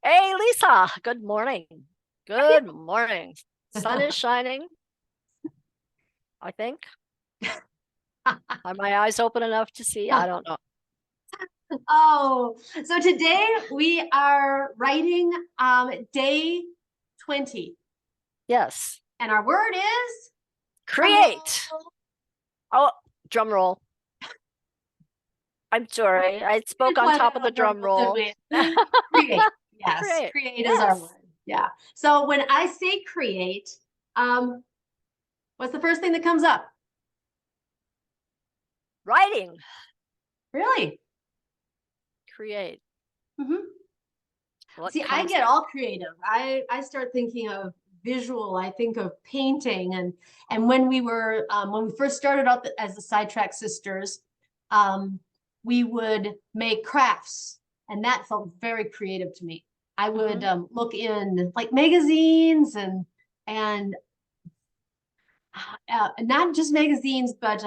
Hey, Lisa. Good morning. Good morning. Sun is shining, I think. Are my eyes open enough to see? I don't know. Oh, so today we are writing day 20, Yes. and our word is drum Create. roll. Oh, drum roll. I'm sorry. I We spoke didn't on quite top of have the a drum drum roll, did roll. we? Create. Yes, Create. create is our Yes. word. Yeah. So when I say create, um, what's the first thing that comes up? Writing. Really? Create. Hmm. What See, I comes? get all creative. I start thinking of visual. I think of painting, and when we first started out as the Sidetrack Sisters, um, we would make crafts, and that felt very creative to me. I would Mhm. look in like magazines and not just magazines, but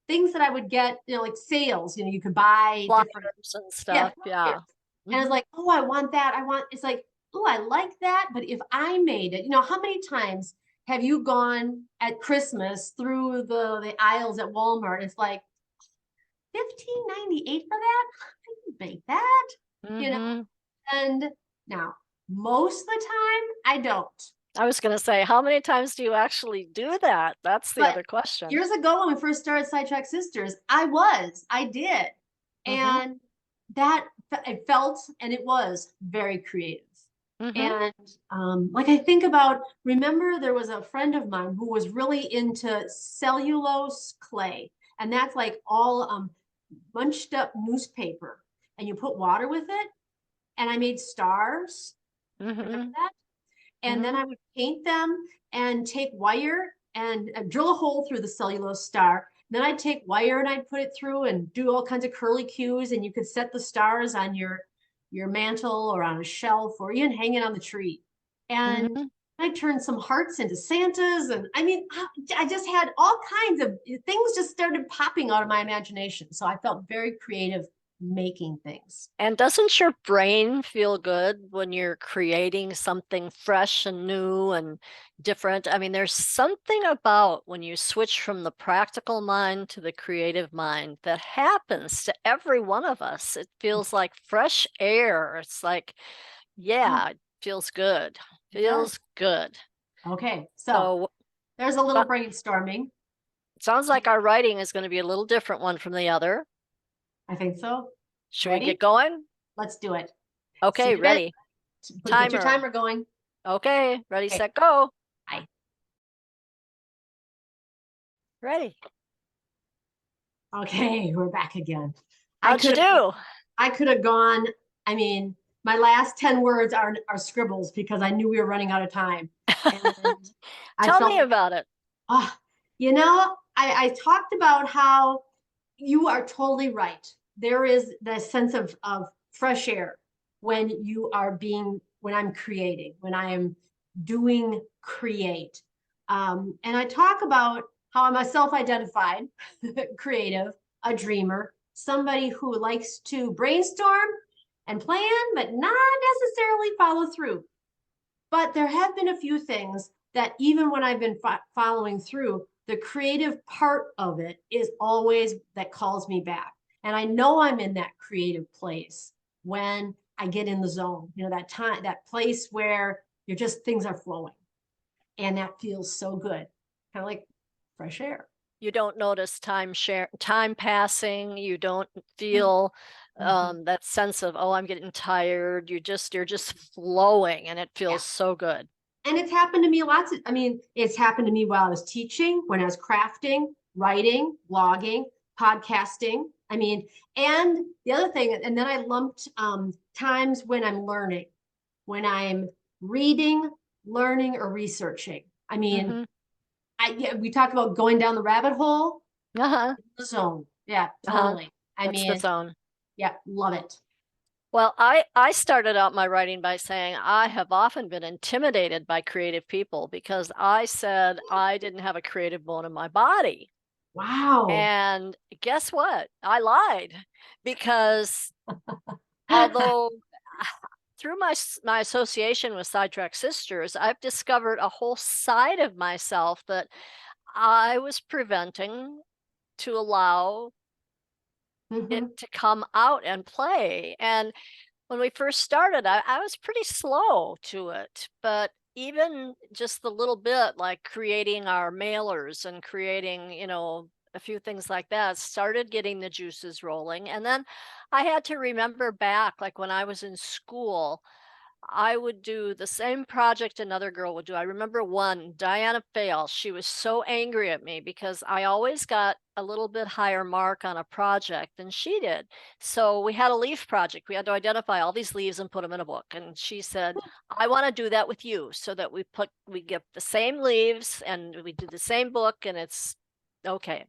things that I would get, like sales. You could buy different, Flyers and yeah, stuff. flyers. Yeah. And I was Mhm. like, oh, I want that. It's like, oh, I like that. But if I made it, how many times have you gone at Christmas through the aisles at Walmart? It's like 15.98 for that. I can make that, you know. Mhm. And now, most of the time, I don't. I was going to say, how many times do you actually do that? That's the But other question. years ago, when we first started Sidetrack Sisters, I did. Mhm. And that it felt and it was very creative. Mhm. And like I think about, remember there was a friend of mine who was really into cellulose clay. And that's like all bunched up newspaper. And you put water with it. And I made stars. Remember Mhm. that? And then Mhm. I would paint them and take wire and drill a hole through the cellulose star. Then I'd take wire and I'd put it through and do all kinds of curly cues, and you could set the stars on your mantle or on a shelf or even hang it on the tree. And Mhm. I turned some hearts into Santas, and I mean, I just had all kinds of things just started popping out of my imagination. So I felt very creative making things. And doesn't your brain feel good when you're creating something fresh and new and different? I mean, there's something about when you switch from the practical mind to the creative mind that happens to every one of us. It feels like fresh air. It's like, Oh, yeah, it feels good. it does. Feels good. Okay, so So there's a little uh, brainstorming. it sounds like our writing is going to be a little different one from the other. I think so. Should we get Ready? going? Let's do it. See Okay, you in a minute. ready. Get your Timer. timer going. Okay, ready, Okay. set, go. Bye. Ready. Okay, we're back again. I How'd you could have do? I could have gone. I mean, my last 10 words are scribbles because I knew we were running out of time. And I Tell felt me like, about it. oh, I talked about how you are totally right. There is the sense of fresh air when when I'm creating, when I am doing create. And I talk about how I'm a self-identified creative, a dreamer, somebody who likes to brainstorm and plan, but not necessarily follow through. But there have been a few things that even when I've been following through, the creative part of it is always that calls me back. And I know I'm in that creative place when I get in the zone, that time, that place where you're just things are flowing. And that feels so good, kind of like fresh air. You don't notice time passing. You don't feel Mm-hmm. that sense of, oh, I'm getting tired. You're just flowing and it Yeah. feels so good. And it's happened to me I mean, it's happened to me while I was teaching, when I was crafting, writing, blogging, podcasting. I mean, and the other thing, and then I lumped times when I'm learning, when I'm reading, learning, or researching. I mean, Mm-hmm. yeah, we talk about going down the rabbit hole, Uh-huh. the zone. Yeah, Uh-huh. totally. I That's the mean, zone. yeah, love it. Well, I started out my writing by saying I have often been intimidated by creative people because I said I didn't have a creative bone in my body. Wow. And guess what? I lied because although through my association with Sidetrack Sisters, I've discovered a whole side of myself that I was preventing to allow Mhm. it to come out and play. And when we first started, I was pretty slow to it, but even just the little bit like creating our mailers and creating, a few things like that started getting the juices rolling. And then I had to remember back, like when I was in school, I would do the same project another girl would do. I remember one, Diana Fail. She was so angry at me because I always got a little bit higher mark on a project than she did. So we had a leaf project. We had to identify all these leaves and put them in a book. And she said, I want to do that with you so that we get the same leaves and we do the same book and it's okay.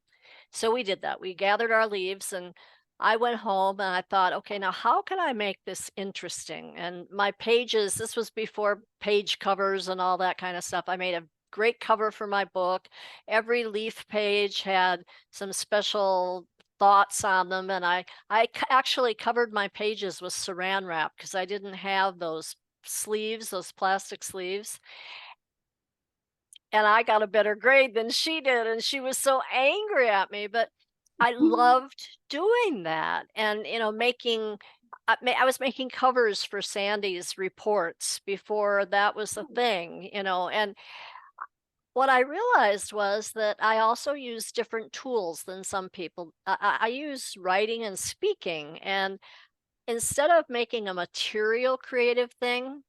So we did that. We gathered our leaves and I went home and I thought, okay, now how can I make this interesting? And my pages, this was before page covers and all that kind of stuff. I made a great cover for my book. Every leaf page had some special thoughts on them. And actually covered my pages with saran wrap because I didn't have those sleeves, those plastic sleeves. And I got a better grade than she did. And she was so angry at me. But I loved doing that and, making, I was making covers for Sandy's reports before that was a thing, and what I realized was that I also use different tools than some people. I use writing and speaking, and instead of making a material creative thing,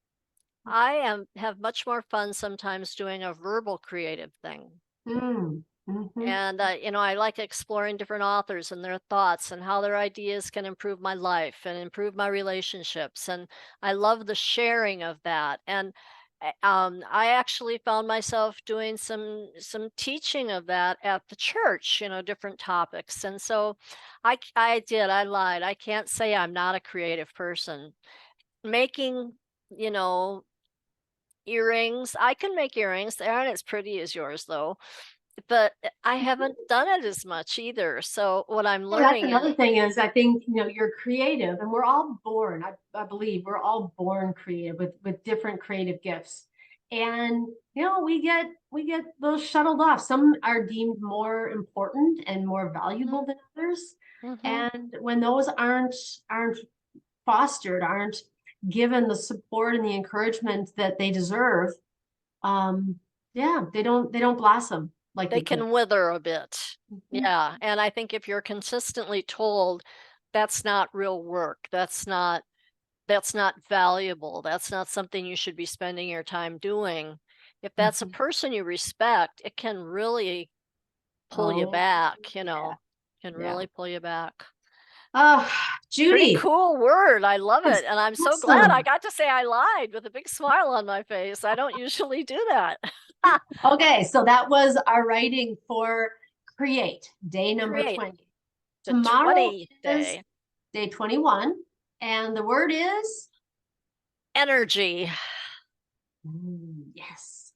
have much more fun sometimes doing a verbal creative thing. Mm, mhm. And, I like exploring different authors and their thoughts and how their ideas can improve my life and improve my relationships. And I love the sharing of that. And I actually found myself doing some teaching of that at the church, different topics. And so I lied. I can't say I'm not a creative person. Making, you know, earrings, I can make earrings. They aren't as pretty as yours though, but I haven't done it as much either. So what I'm Yeah, that's learning is another thing is I think, you're creative and we're all born, I believe we're all born creative with different creative gifts. And, we get those shuttled off. Some are deemed more important and more valuable than others. Mhm. And when those aren't fostered, aren't given the support and the encouragement that they deserve, um, yeah, they don't blossom like They they could. can wither a bit. Mhm. Yeah. And I think if you're consistently told that's not real work, that's not valuable, that's not something you should be spending your time doing. If that's a Mhm. person you respect, it can really pull you Oh, back, yeah, can yeah. really pull you back. Oh, Pretty Judy, cool word. I love that's it. And I'm so glad I awesome. got to say I lied with a big smile on my face. I don't usually do that. Okay, so that was our writing for Create, day number Create 20. the Tomorrow 20 is day day 21, and the word is energy. yes.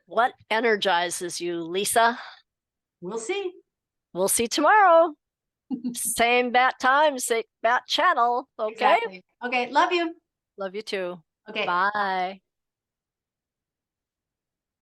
What energizes you, Lisa? We'll see. We'll see tomorrow. Same bat time, same bat channel. Okay. Exactly. Okay, love you. Love you too. Okay. Bye.